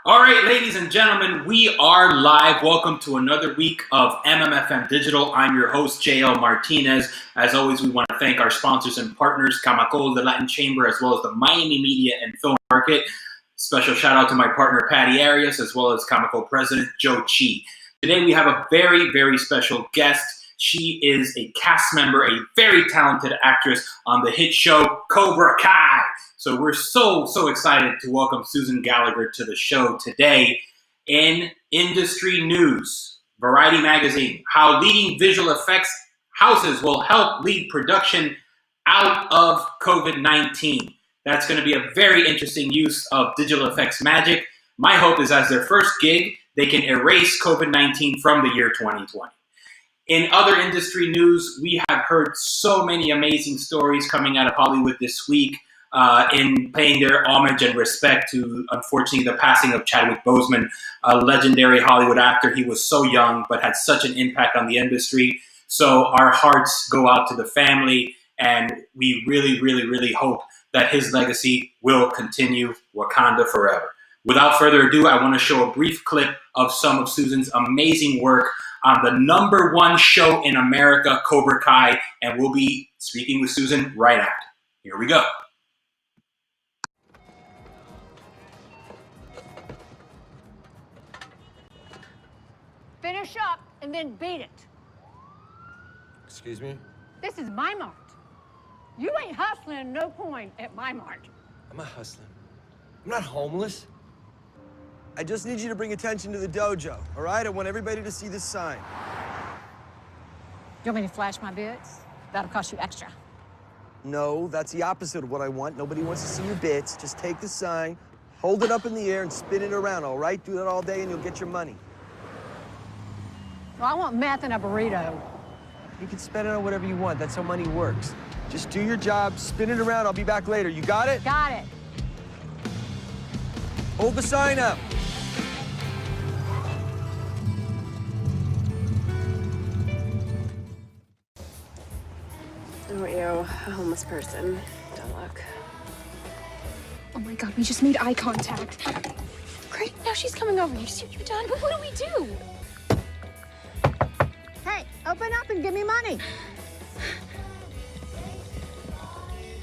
All right, ladies and gentlemen, we are live. Welcome to another week of MMFM Digital. I'm your host, JL Martinez. As always, we want to thank our sponsors and partners, Camacol, the Latin Chamber, as well as the Miami Media and Film Market. Special shout out to my partner, Patty Arias, as well as Camacol President, Joe Chi. Today, we have a very, very special guest. She is a cast member, a very talented actress on the hit show Cobra Kai. So we're so excited to welcome Susan Gallagher to the show today. In industry news, Variety Magazine, how leading visual effects houses will help lead production out of COVID-19. That's going to be a very interesting use of digital effects magic. My hope is as their first gig, they can erase COVID-19 from the year 2020. In other industry news, we have heard so many amazing stories coming out of Hollywood this week. In paying their homage and respect to, unfortunately, the passing of Chadwick Boseman, a legendary Hollywood actor. He was so young, but had such an impact on the industry. So our hearts go out to the family, and we really hope that his legacy will continue. Wakanda forever. Without further ado, I want to show a brief clip of some of Susan's amazing work on the #1 show in America, Cobra Kai, and we'll be speaking with Susan right after. Here we go. Finish up and then beat it. Excuse me? This is my mart. You ain't hustling no point at my mart. I'm not hustling. I'm not homeless. I just need you to bring attention to the dojo, all right? I want everybody to see this sign. You want me to flash my bits? That'll cost you extra. No, that's the opposite of what I want. Nobody wants to see your bits. Just take the sign, hold it up in the air, and spin it around, all right? Do that all day and you'll get your money. Well, I want meth and a burrito. You can spend it on whatever you want. That's how money works. Just do your job, spin it around. I'll be back later. You got it? Got it. Hold the sign up. Who are you? A homeless person. Don't look. Oh my God, we just made eye contact. Great, now she's coming over. You see what you've done? But what do we do? Hey, open up and give me money.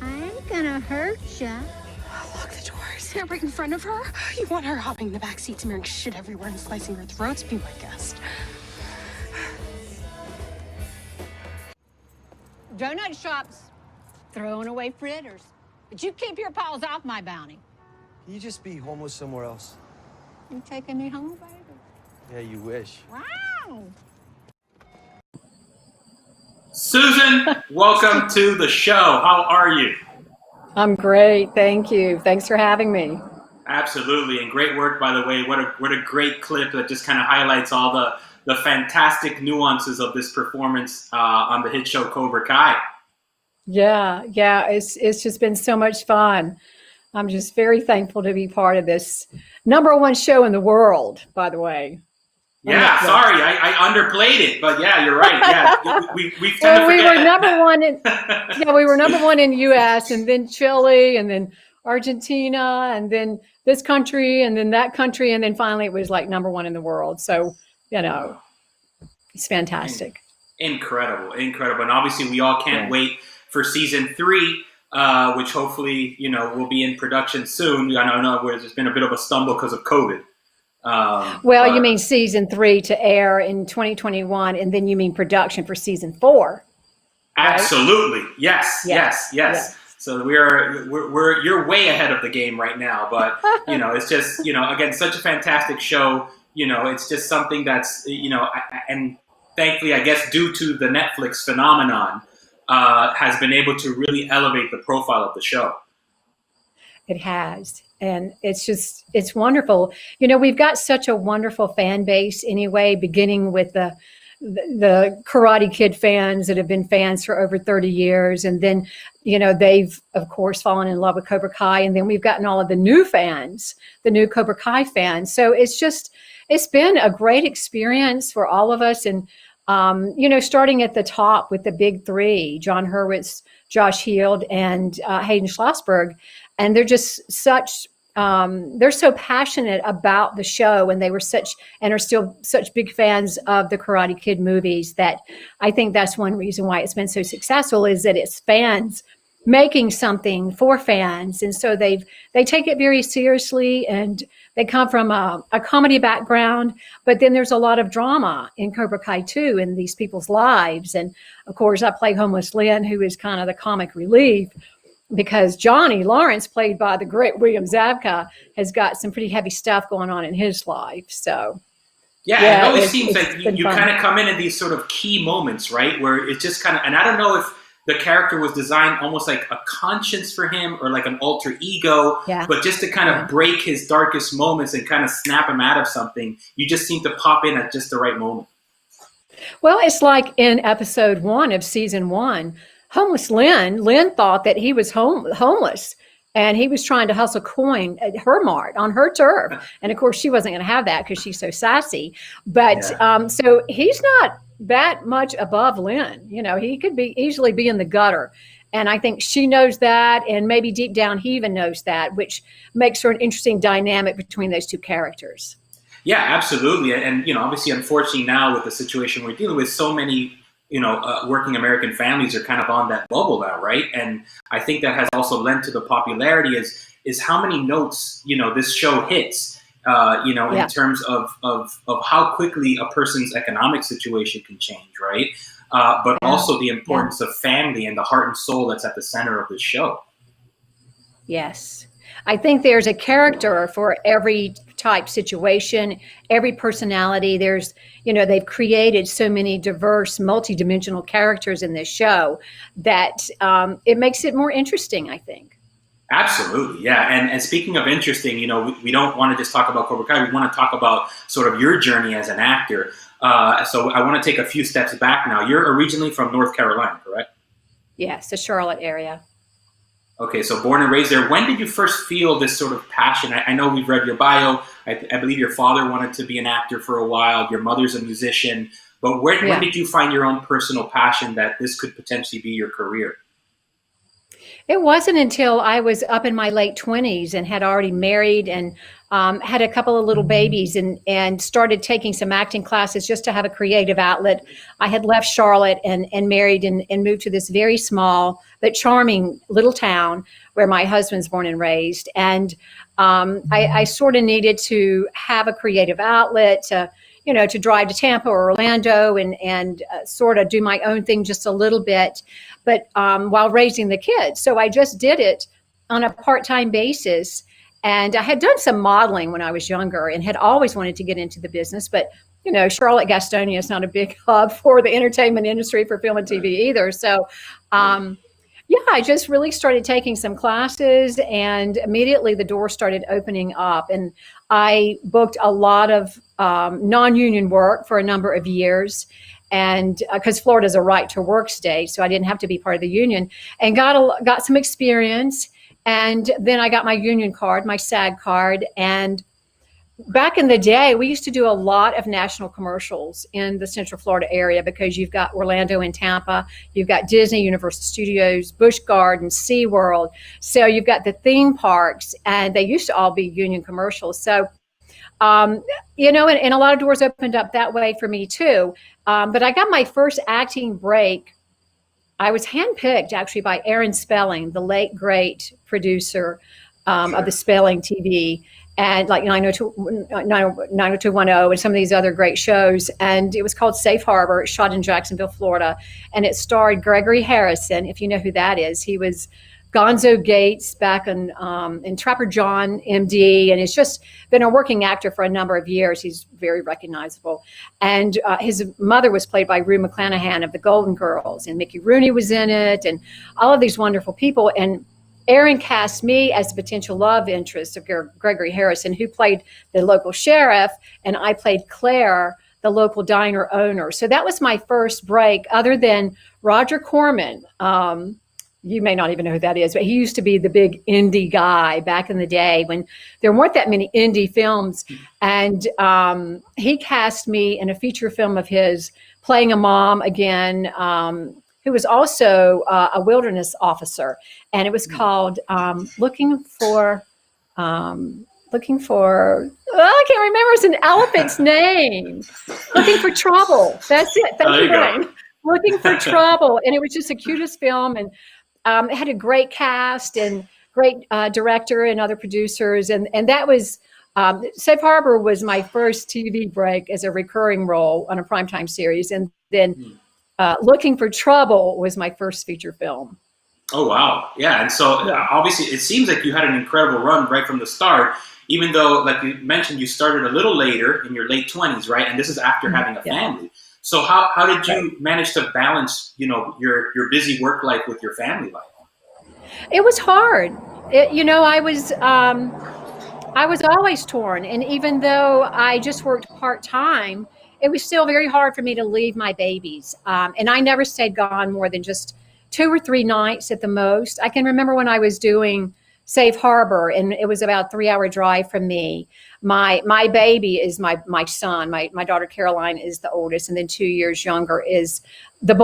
I ain't gonna hurt ya. Lock the doors. Yeah, right in front of her. You want her hopping in the back seat, smearing shit everywhere and slicing her throats? Be my guest. Donut shops throwing away fritters. But you keep your paws off my bounty. Can you just be homeless somewhere else? You taking me home, baby? Yeah, you wish. Wow. Susan, welcome to the show. How are you? I'm great, thank you. Thanks for having me. Absolutely, and great work, by the way. What a great clip that just kind of highlights all the fantastic nuances of this performance on the hit show Cobra Kai. Yeah, it's just been so much fun. I'm just very thankful to be part of this #1 show in the world, by the way. Yeah, sorry, I underplayed it, but yeah, you're right. Yeah, we tend to we forget were #1 in we were #1 in U.S. and then Chile and then Argentina and then this country and then that country and then finally it was like #1 in the world. So it's fantastic. Incredible, and obviously we all can't wait for season 3, which hopefully will be in production soon. I know there's been a bit of a stumble because of COVID. You mean season 3 to air in 2021, and then you mean production for season 4? Right? Absolutely, yes. So you're way ahead of the game right now, but it's just again such a fantastic show. It's just something that's and thankfully I guess due to the Netflix phenomenon has been able to really elevate the profile of the show. It has. And it's wonderful. We've got such a wonderful fan base anyway, beginning with the Karate Kid fans that have been fans for over 30 years. And then, they've, of course, fallen in love with Cobra Kai. And then we've gotten all of the new fans, the new Cobra Kai fans. So it's been a great experience for all of us. And, starting at the top with the big 3, John Hurwitz, Josh Heald, and Hayden Schlossberg. And they're just such they're so passionate about the show, and they were such and are still such big fans of the Karate Kid movies, that I think that's one reason why it's been so successful, is that it's fans making something for fans. And so they take it very seriously, and they come from a comedy background, but then there's a lot of drama in Cobra Kai too, in these people's lives. And of course, I play homeless Lynn, who is kind of the comic relief, because Johnny Lawrence, played by the great William Zabka, has got some pretty heavy stuff going on in his life. So yeah, it always seems like you fun. kind of come in these sort of key moments, right? Where it's just kind of, and I don't know if the character was designed almost like a conscience for him or like an alter ego, but just to kind of break his darkest moments and kind of snap him out of something, you just seem to pop in at just the right moment. Well, it's like in episode 1 of season 1, homeless Lynn thought that he was homeless, and he was trying to hustle coin at her mart on her turf. And of course, she wasn't going to have that because she's so sassy. But so he's not that much above Lynn. You know, he could easily be in the gutter. And I think she knows that. And maybe deep down, he even knows that, which makes for an interesting dynamic between those two characters. Yeah, absolutely. And, you know, obviously, unfortunately, now with the situation we're dealing with, so many working American families are kind of on that bubble now, right? And I think that has also lent to the popularity is how many notes, this show hits, in terms of how quickly a person's economic situation can change, right? But also the importance of family and the heart and soul that's at the center of the show. Yes. I think there's a character for every type situation, every personality. There's, they've created so many diverse, multidimensional characters in this show that it makes it more interesting, I think. Absolutely, yeah. And speaking of interesting, we don't want to just talk about Cobra Kai. We want to talk about sort of your journey as an actor. So I want to take a few steps back now. You're originally from North Carolina, correct? Yes, the Charlotte area. Okay, so born and raised there. When did you first feel this sort of passion? I know we've read your bio. I believe your father wanted to be an actor for a while. Your mother's a musician. But when did you find your own personal passion that this could potentially be your career? It wasn't until I was up in my late 20s and had already married and had a couple of little babies and started taking some acting classes just to have a creative outlet. I had left Charlotte and married and moved to this very small but charming little town where my husband's born and raised. And I sort of needed to have a creative outlet to drive to Tampa or Orlando and sort of do my own thing just a little bit, but while raising the kids. So I just did it on a part-time basis. And I had done some modeling when I was younger and had always wanted to get into the business. But, Charlotte, Gastonia is not a big hub for the entertainment industry for film and TV either. So, I just really started taking some classes, and immediately the door started opening up. And I booked a lot of non-union work for a number of years, and because Florida is a right to work state, so I didn't have to be part of the union, and got some experience. And then I got my union card, my SAG card. And back in the day, we used to do a lot of national commercials in the Central Florida area because you've got Orlando and Tampa, you've got Disney, Universal Studios, Busch Gardens, SeaWorld. So you've got the theme parks, and they used to all be union commercials. So, and a lot of doors opened up that way for me too. But I got my first acting break. I was handpicked actually by Aaron Spelling, the late great producer of the Spelling TV, and like 90210 and some of these other great shows. And it was called Safe Harbor. It shot in Jacksonville, Florida, and it starred Gregory Harrison, if you know who that is. He was Gonzo Gates back in Trapper John, MD, and he's just been a working actor for a number of years. He's very recognizable. And his mother was played by Rue McClanahan of the Golden Girls, and Mickey Rooney was in it, and all of these wonderful people. And Aaron cast me as the potential love interest of Gregory Harrison, who played the local sheriff, and I played Claire, the local diner owner. So that was my first break, other than Roger Corman. You may not even know who that is, but he used to be the big indie guy back in the day when there weren't that many indie films. And he cast me in a feature film of his playing a mom again, who was also a wilderness officer. And it was called Looking for Looking for, I can't remember. It's an elephant's name. Looking for Trouble. That's it. Thank you, Brian. Looking for Trouble. And it was just the cutest film. And it had a great cast and great director and other producers. And that was, Safe Harbor was my first TV break as a recurring role on a primetime series. And then Looking for Trouble was my first feature film. Oh, wow. Yeah. And so obviously it seems like you had an incredible run right from the start, even though, like you mentioned, you started a little later in your late 20s, right? And this is after having a family. So how did you manage to balance, your busy work life with your family life? It was hard. I was always torn. And even though I just worked part-time, it was still very hard for me to leave my babies. And I never stayed gone more than just 2 or 3 nights at the most. I can remember when I was doing Safe Harbor, and it was about a 3-hour drive from me. My baby is my son. My daughter Caroline is the oldest, and then 2 years younger is the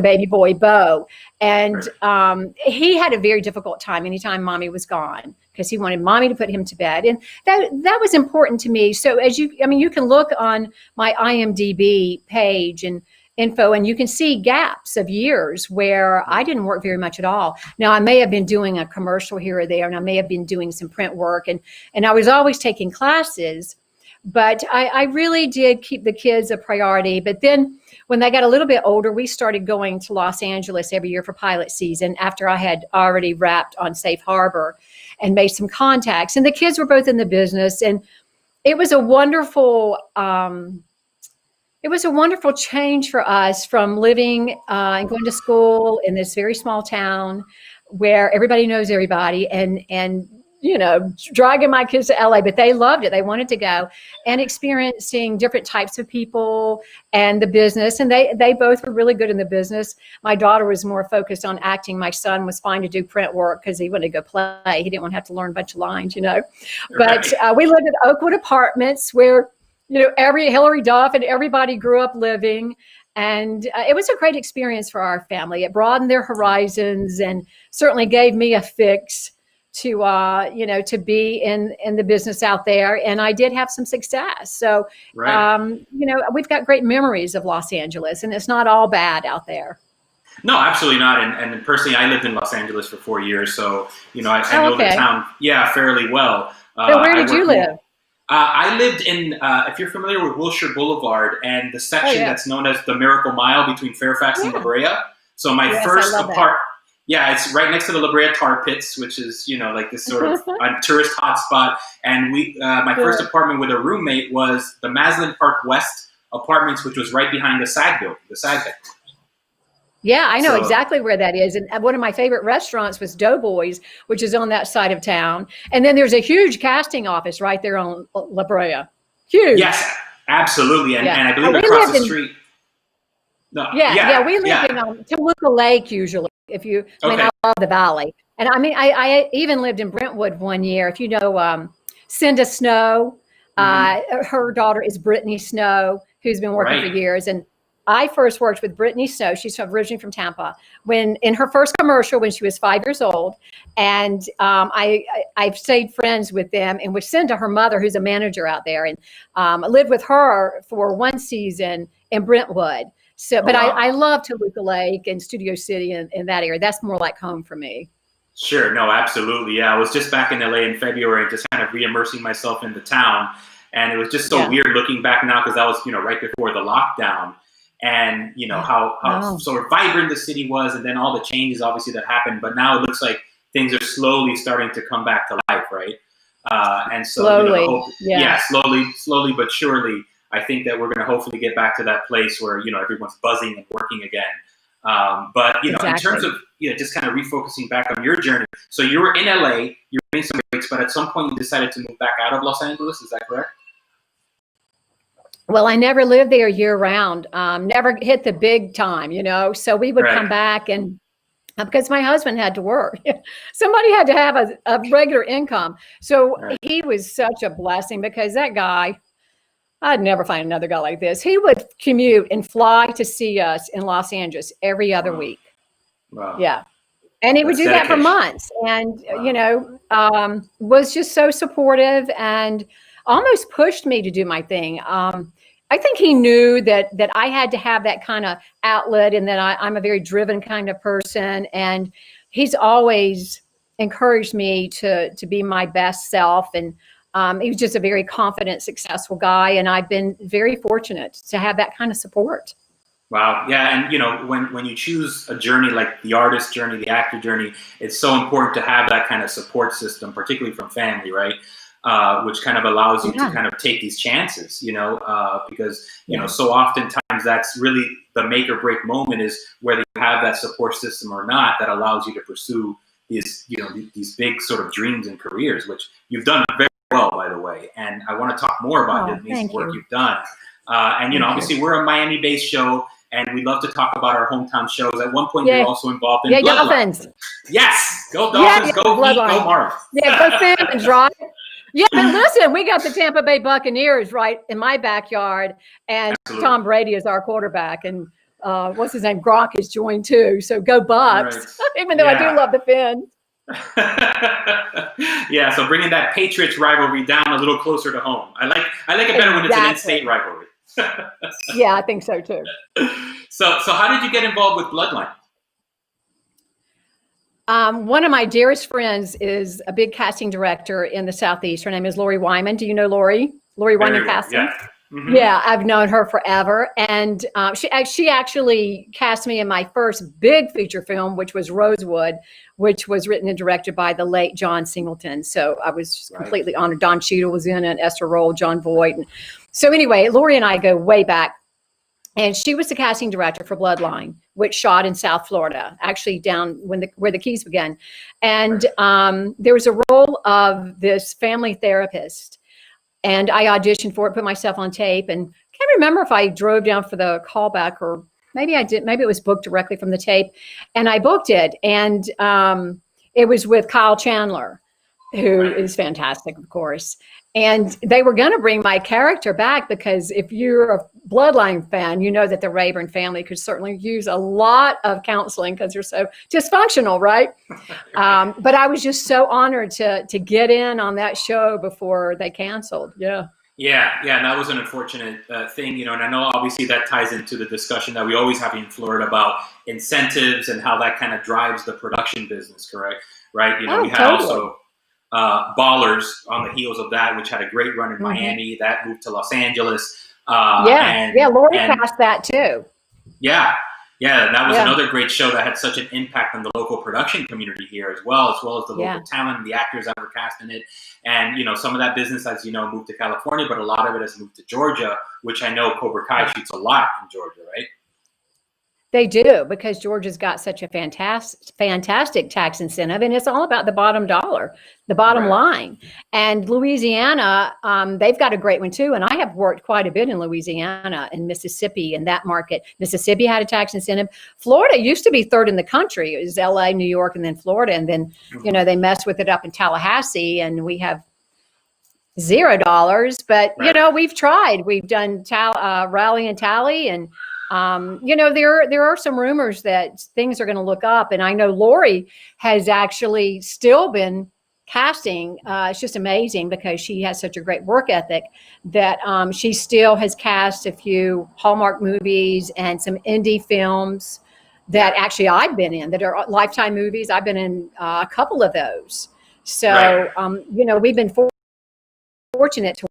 baby boy Bo. And he had a very difficult time anytime mommy was gone, because he wanted mommy to put him to bed, and that was important to me. So you can look on my IMDb page and info, and you can see gaps of years where I didn't work very much at all. Now, I may have been doing a commercial here or there, and I may have been doing some print work, and I was always taking classes, but I really did keep the kids a priority. But then when they got a little bit older, we started going to Los Angeles every year for pilot season after I had already wrapped on Safe Harbor and made some contacts. And the kids were both in the business, and it was a wonderful change for us from living and going to school in this very small town where everybody knows everybody, and dragging my kids to LA, but they loved it. They wanted to go, and experiencing different types of people and the business. And they both were really good in the business. My daughter was more focused on acting. My son was fine to do print work because he wanted to go play. He didn't want to have to learn a bunch of lines, But we lived in Oakwood Apartments where every Hillary Duff and everybody grew up living. And it was a great experience for our family. It broadened their horizons and certainly gave me a fix to be in the business out there. And I did have some success. So, we've got great memories of Los Angeles, and it's not all bad out there. No, absolutely not. And personally, I lived in Los Angeles for 4 years. So, I know the town, fairly well. So where did you live? I lived in, if you're familiar with Wilshire Boulevard and the section that's known as the Miracle Mile between Fairfax and La Brea. So my first apartment, it's right next to the La Brea Tar Pits, which is, like this sort of tourist hotspot. And my first apartment with a roommate was the Maslin Park West Apartments, which was right behind the SAG building, the SAG headquarters. Yeah, I know exactly where that is. And one of my favorite restaurants was Doughboys, which is on that side of town. And then there's a huge casting office right there on La Brea. Huge. Yes, absolutely. And I believe across the street. We lived in Toluca Lake usually. I love the valley. And I even lived in Brentwood one year. If you know Cinda Snow, her daughter is Brittany Snow, who's been working for years. And I first worked with Brittany Snow. She's originally from Tampa. When in her first commercial, when she was 5 years old, and I've stayed friends with them, and with Cinda, her mother, who's a manager out there, and I lived with her for one season in Brentwood. So, I love Toluca Lake and Studio City and that area. That's more like home for me. Sure, no, absolutely, yeah. I was just back in LA in February, just kind of re-immersing myself in the town, and it was just so weird looking back now because that was right before the lockdown. And how sort of vibrant the city was, and then all the changes obviously that happened. But now it looks like things are slowly starting to come back to life, right? And so slowly but surely, I think that we're going to hopefully get back to that place where everyone's buzzing and working again. But in terms of just kind of refocusing back on your journey. So you were in LA, you were getting some breaks, but at some point you decided to move back out of Los Angeles. Is that correct? Well, I never lived there year round, never hit the big time, so we would come back, and because my husband had to work, somebody had to have a regular income. So he was such a blessing, because that guy, I'd never find another guy like this. He would commute and fly to see us in Los Angeles every other week. Wow. Yeah. And he would That's do that for dedication. months, and was just so supportive and almost pushed me to do my thing. I think he knew that I had to have that kind of outlet, and that I'm a very driven kind of person. And he's always encouraged me to be my best self. And he was just a very confident, successful guy, and I've been very fortunate to have that kind of support. Wow. Yeah. And when you choose a journey like the artist journey, the actor journey, it's so important to have that kind of support system, particularly from family, right? Which kind of allows you to Yeah. kind of take these chances, because, Yeah. so oftentimes that's really the make or break moment, is whether you have that support system or not, that allows you to pursue these big sort of dreams and careers, which you've done very well, by the way. And I want to talk more about the Oh, amazing thank work you. you've done. And, Thank you. obviously we're a Miami-based show, and we love to talk about our hometown shows. At one point, you're Yeah. also involved in Yeah, Bloodline. Dolphins. Yes, go Yeah, Dolphins, yeah, go Heat, go Bloodline. Mars. Yeah, go Salmons, right? Yeah, but listen, we got the Tampa Bay Buccaneers right in my backyard, and Absolutely. Tom Brady is our quarterback, and what's his name? Gronk is joined too. So go Bucks, Right. even though I do Yeah. love the Fins. Yeah, so bringing that Patriots rivalry down a little closer to home. I like it better when it's an in-state rivalry. Yeah, I think so too. So how did you get involved with Bloodline? One of my dearest friends is a big casting director in the Southeast. Her name is Lori Wyman. Do you know Lori? Lori Wyman Casting? Yeah. Mm-hmm. Yeah, I've known her forever. And she actually cast me in my first big feature film, which was Rosewood, which was written and directed by the late John Singleton. So I was just completely honored. Don Cheadle was in it, Esther Roll, John Voight. And so anyway, Lori and I go way back. And she was the casting director for Bloodline, which shot in South Florida, actually down where the Keys began. And there was a role of this family therapist. And I auditioned for it, put myself on tape, and can't remember if I drove down for the callback, or maybe I did. Maybe it was booked directly from the tape, and I booked it. And it was with Kyle Chandler, who is fantastic, of course. And they were going to bring my character back, because if you're a Bloodline fan, you know that the Rayburn family could certainly use a lot of counseling, because they're so dysfunctional, right? But I was just so honored to get in on that show before they canceled. Yeah. Yeah, and that was an unfortunate thing, and I know obviously that ties into the discussion that we always have in Florida about incentives and how that kind of drives the production business, correct? Right? We had also Ballers on the heels of that, which had a great run in Miami. That moved to Los Angeles. Lori passed that too. Yeah, that was another great show that had such an impact on the local production community here, as well as the local talent and the actors that were cast in it. And some of that business, as you know, moved to California, but a lot of it has moved to Georgia, which I know Cobra Kai shoots a lot in Georgia, right? They do, because Georgia's got such a fantastic tax incentive, and it's all about the bottom dollar, the bottom line. And Louisiana, they've got a great one too. And I have worked quite a bit in Louisiana and Mississippi, in that market. Mississippi had a tax incentive. Florida used to be third in the country. It was LA, New York, and then Florida. And then, they messed with it up in Tallahassee, and we have $0. But, we've tried. We've done Rally and Tally, and there are some rumors that things are going to look up. And I know Lori has actually still been casting. It's just amazing, because she has such a great work ethic, that she still has cast a few Hallmark movies and some indie films that actually I've been in, that are Lifetime movies. I've been in a couple of those. So, we've been fortunate to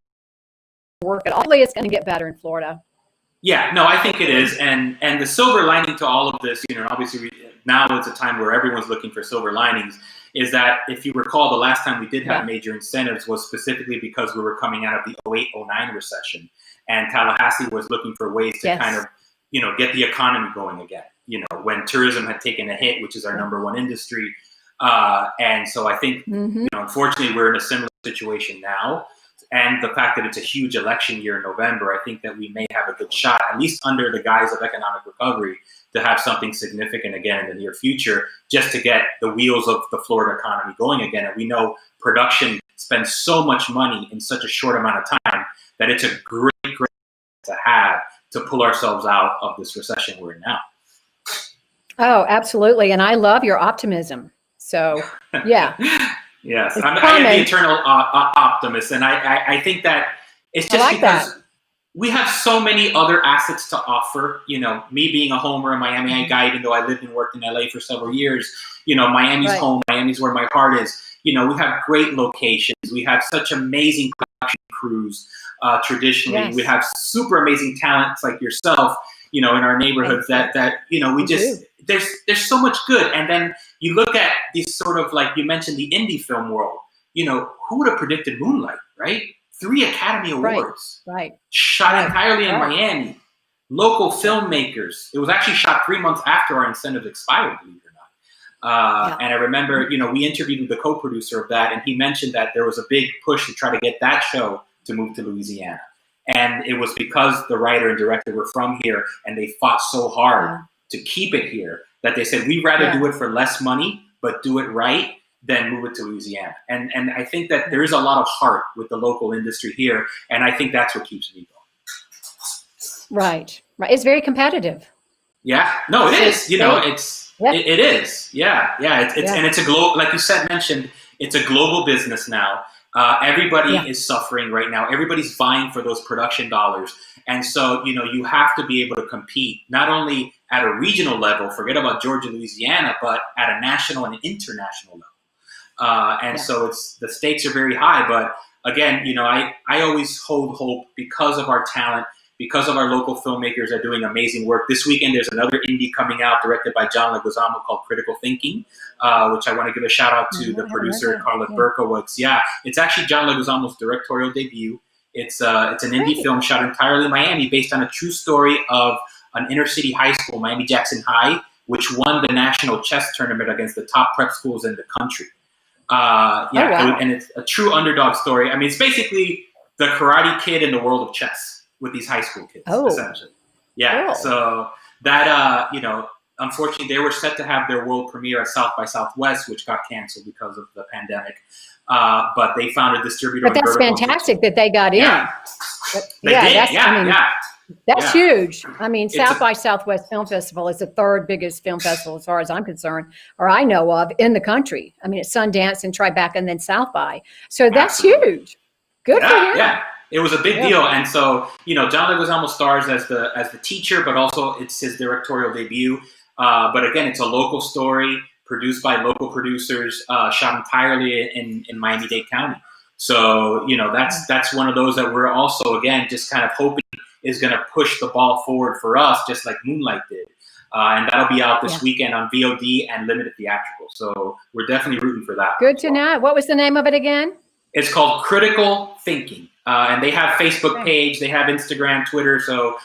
work at all. It's going to get better in Florida. Yeah, no, I think it is, and the silver lining to all of this, obviously now it's a time where everyone's looking for silver linings, is that if you recall, the last time we did have major incentives was specifically because we were coming out of the 08-09 recession, and Tallahassee was looking for ways to kind of, get the economy going again, when tourism had taken a hit, which is our number one industry. And so I think, unfortunately, we're in a similar situation now. And the fact that it's a huge election year in November, I think that we may have a good shot, at least under the guise of economic recovery, to have something significant again in the near future, just to get the wheels of the Florida economy going again. And we know production spends so much money in such a short amount of time that it's a great to have to pull ourselves out of this recession we're in now. Oh, absolutely. And I love your optimism. So, yeah, Yes, it's I am the common. eternal optimist, and I think that it's I just like that. because we have so many other assets to offer. You know, me being a homer, a Miami guy, even though I lived and worked in LA for several years, you know, Miami's Right. home, Miami's where my heart is. You know, we have great locations. We have such amazing production crews. Traditionally, we Yes. have super amazing talents like yourself. You know, in our neighborhoods, Thank you. that you know, we You do. just there's so much good. And then you look at these sort of, like you mentioned, the indie film world. You know, who would have predicted Moonlight, right? 3 Academy Right. Awards, Right. shot Right. entirely in Right. Miami. Local filmmakers. It was actually shot 3 months after our incentives expired, believe it or not. Yeah. And I remember, you know, we interviewed the co-producer of that, and he mentioned that there was a big push to try to get that show to move to Louisiana. And it was because the writer and director were from here, and they fought so hard Yeah. to keep it here that they said, we'd rather Yeah. do it for less money, but do it right, than move it to Louisiana. And I think that there is a lot of heart with the local industry here, and I think that's what keeps me going. Right. Right. It's very competitive. Yeah, no, it is. You know, it's Yeah. it is. Yeah, yeah. It's Yeah. and it's a global, like you said, mentioned. It's a global business now. Everybody Yeah. is suffering right now. Everybody's vying for those production dollars, and so you know you have to be able to compete not only at a regional level, forget about Georgia, Louisiana, but at a national and international level. And Yeah. so it's the stakes are very high. But again, you know, I always hold hope because of our talent, because of our local filmmakers are doing amazing work. This weekend, there's another indie coming out directed by John Leguizamo called Critical Thinking, which I want to give a shout out to the producer, Carla Berkowitz. Yeah, it's actually John Leguizamo's directorial debut. It's an indie Great. film shot entirely in Miami based on a true story of an inner city high school, Miami Jackson High, which won the national chess tournament against the top prep schools in the country. Oh, wow. And it's a true underdog story. I mean, it's basically the Karate Kid in the world of chess with these high school kids, Oh, essentially. Yeah. cool. So that, you know, unfortunately, they were set to have their world premiere at South by Southwest, which got canceled because of the pandemic. But they found a distributor. But that's fantastic that they got in. Yeah. They Yeah, did. that's, Yeah, I mean, yeah. that's Yeah. huge. I mean, It's South a- by Southwest Film Festival is the third biggest film festival, as far as I'm concerned, or I know of, in the country. I mean, it's Sundance and Tribeca and then South by. So that's Absolutely. huge. Good for him. Yeah. It was a big Yeah. deal, and so you know, John Leguizamo stars as the teacher, but also it's his directorial debut. But again, it's a local story produced by local producers, shot entirely in Miami-Dade County. So you know, that's one of those that we're also again just kind of hoping is going to push the ball forward for us, just like Moonlight did. And that'll be out this weekend on VOD and limited theatrical. So we're definitely rooting for that. Good to know. What was the name of it again? It's called Critical Thinking. And they have Facebook page, they have Instagram, Twitter. So,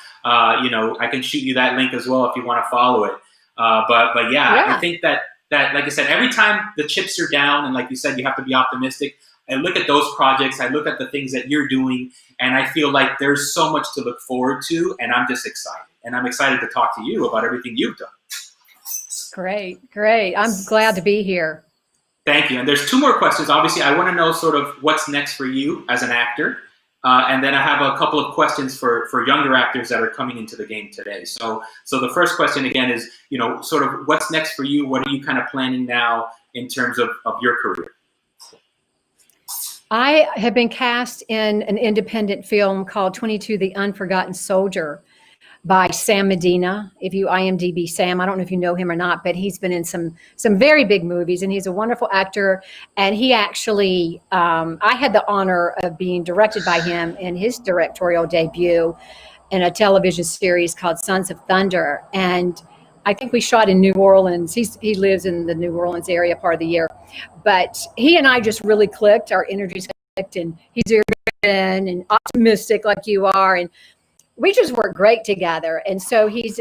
you know, I can shoot you that link as well if you want to follow it. But yeah, I think that, like I said, every time the chips are down, and like you said, you have to be optimistic. I look at those projects, I look at the things that you're doing, and I feel like there's so much to look forward to, and I'm just excited. And I'm excited to talk to you about everything you've done. Great. I'm glad to be here. Thank you. And there's 2 more questions. Obviously, I want to know sort of what's next for you as an actor. And then I have a couple of questions for younger actors that are coming into the game today. So the first question, again, is, you know, sort of what's next for you? What are you kind of planning now in terms of your career? I have been cast in an independent film called 22, The Unforgotten Soldier by Sam Medina. If you IMDb Sam, I don't know if you know him or not, but he's been in some very big movies, and he's a wonderful actor. And he actually, I had the honor of being directed by him in his directorial debut in a television series called Sons of Thunder. And I think we shot in New Orleans. He lives in the New Orleans area part of the year. But he and I just really clicked. Our energies clicked, and he's driven and optimistic like you are. And we just work great together. And so he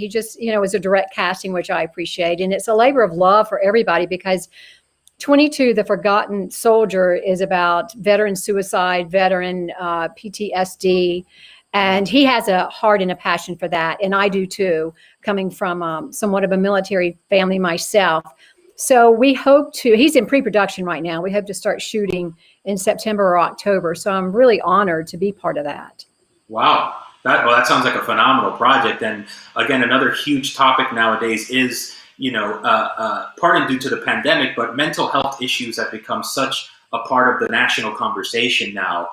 just, you know, is a direct casting, which I appreciate. And it's a labor of love for everybody, because 22, The Forgotten Soldier, is about veteran suicide, veteran PTSD. And he has a heart and a passion for that. And I do too, coming from somewhat of a military family myself. So we hope to, he's in pre-production right now. We hope to start shooting in September or October. So I'm really honored to be part of that. Wow. That sounds like a phenomenal project. And again, another huge topic nowadays is, partly due to the pandemic, but mental health issues have become such a part of the national conversation now,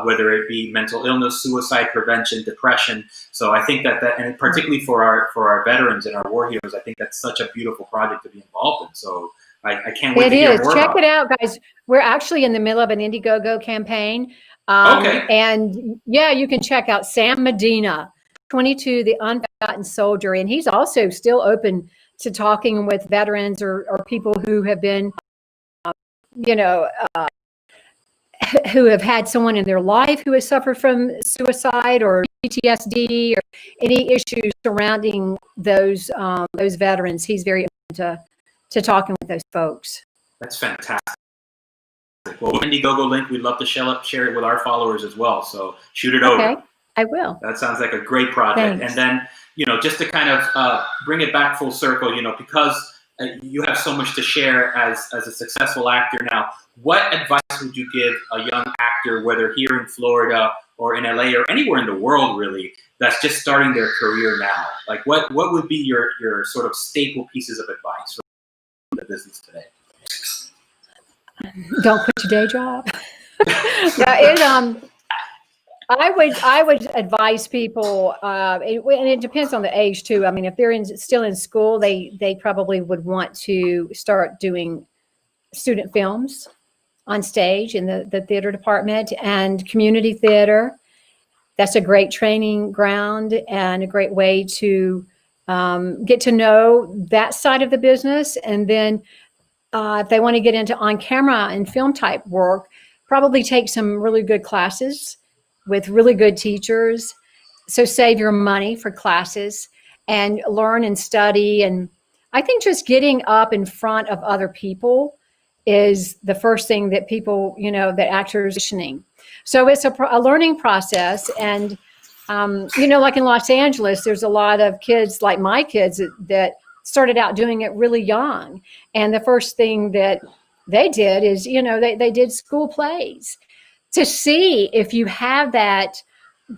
whether it be mental illness, suicide prevention, depression. So I think that, and particularly for our veterans and our war heroes, I think that's such a beautiful project to be involved in. So I can't wait to hear more. Check about it out, guys. We're actually in the middle of an Indiegogo campaign. Okay. And yeah, you can check out Sam Medina, 22, The Unforgotten Soldier. And he's also still open to talking with veterans or people who have been, who have had someone in their life who has suffered from suicide or PTSD or any issues surrounding those veterans. He's very open to talking with those folks. That's fantastic. Well, Indiegogo link, we'd love to share it with our followers as well. So shoot it over. Okay, I will. That sounds like a great project. Thanks. And then, just to kind of bring it back full circle, because you have so much to share as a successful actor now, what advice would you give a young actor, whether here in Florida or in LA or anywhere in the world, really, that's just starting their career now? Like, what would be your sort of staple pieces of advice for the business today? Don't quit your day job. I would advise people, and it depends on the age too. I mean, if they're still in school, they probably would want to start doing student films on stage in the theater department and community theater. That's a great training ground and a great way to get to know that side of the business. And then if they want to get into on-camera and film type work, probably take some really good classes with really good teachers. So save your money for classes and learn and study. And I think just getting up in front of other people is the first thing that people, that actors are listening. So it's a learning process. And, like in Los Angeles, there's a lot of kids like my kids that started out doing it really young. And the first thing that they did is, they did school plays to see if you have that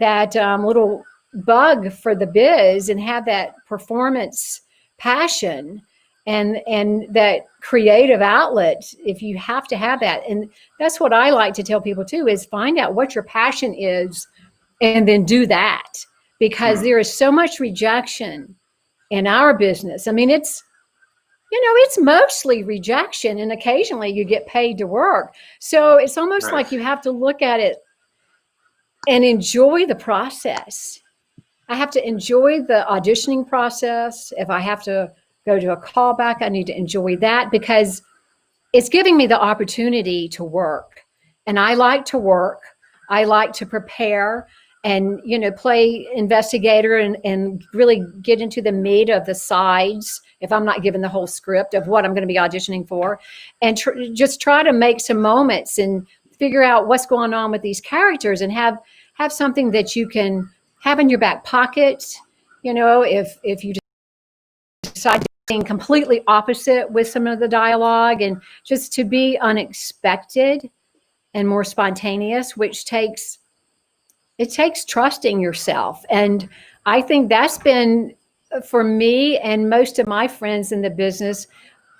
little bug for the biz and have that performance passion and that creative outlet. If you have to have that. And that's what I like to tell people too, is find out what your passion is and then do that, because there is so much rejection in our business. I mean, it's mostly rejection, and occasionally you get paid to work. So it's almost like you have to look at it and enjoy the process. I have to enjoy the auditioning process. If I have to go to a callback, I need to enjoy that, because it's giving me the opportunity to work. And I like to work. I like to prepare and, play investigator and really get into the meat of the sides if I'm not given the whole script of what I'm going to be auditioning for, and just try to make some moments and figure out what's going on with these characters and have something that you can have in your back pocket. If you decide to be completely opposite with some of the dialogue, and just to be unexpected and more spontaneous, which takes trusting yourself. And I think that's been, for me and most of my friends in the business,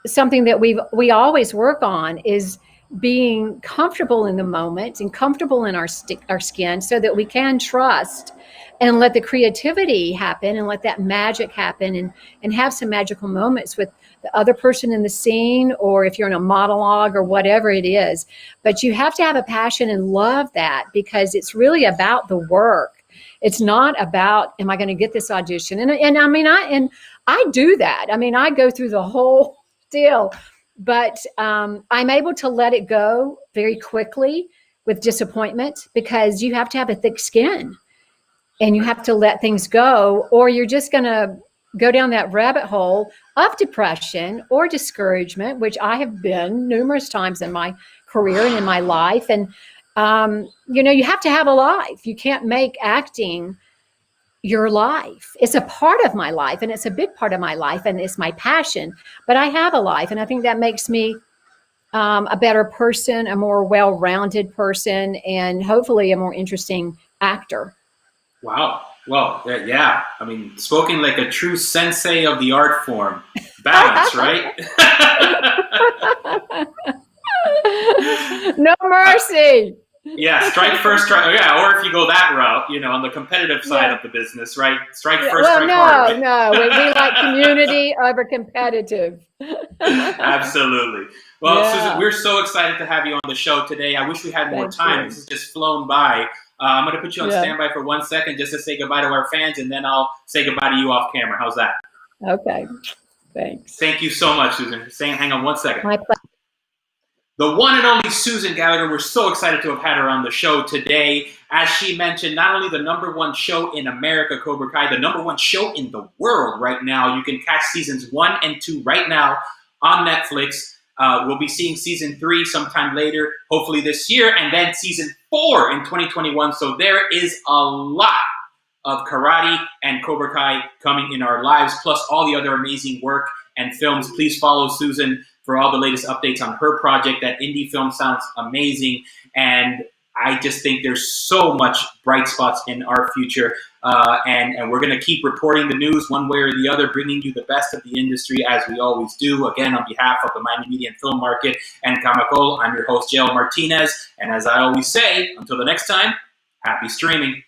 something that we always work on, is being comfortable in the moment and comfortable in our skin, so that we can trust and let the creativity happen and let that magic happen and have some magical moments with the other person in the scene, or if you're in a monologue or whatever it is. But you have to have a passion and love that, because it's really about the work. It's not about, am I going to get this audition? And I mean, I do that. I mean, I go through the whole deal, but I'm able to let it go very quickly with disappointment, because you have to have a thick skin and you have to let things go, or you're just going to go down that rabbit hole of depression or discouragement, which I have been numerous times in my career and in my life. And, you have to have a life. You can't make acting your life. It's a part of my life, and it's a big part of my life, and it's my passion, but I have a life. And I think that makes me a better person, a more well-rounded person, and hopefully a more interesting actor. Wow. Well, yeah. I mean, spoken like a true sensei of the art form. Balance, right? No mercy. Yeah, strike first, strike. Yeah, or if you go that route, on the competitive side Yeah. of the business, right? Strike Yeah, first, well, strike hard, right? no. We like community over competitive. Absolutely. Well, Susan, Yeah. we're so excited to have you on the show today. I wish we had more Thank time. This you. has just flown by. I'm going to put you on Yeah. standby for 1 second just to say goodbye to our fans, and then I'll say goodbye to you off camera. How's that? Okay. Thanks. Thank you so much, Susan. Hang on 1 second. My pleasure. The one and only Susan Gallagher, we're so excited to have had her on the show today. As she mentioned, not only the #1 show in America, Cobra Kai, the #1 show in the world right now. You can catch seasons 1 and 2 right now on Netflix. We'll be seeing season 3 sometime later, hopefully this year, and then season 4 in 2021. So there is a lot of karate and Cobra Kai coming in our lives, plus all the other amazing work and films. Please follow Susan for all the latest updates on her project. That indie film sounds amazing, and I just think there's so much bright spots in our future, and we're going to keep reporting the news one way or the other, bringing you the best of the industry as we always do. Again, on behalf of the Miami Media and Film Market and Camacol, I'm your host, J.L. Martinez, and as I always say, until the next time, happy streaming.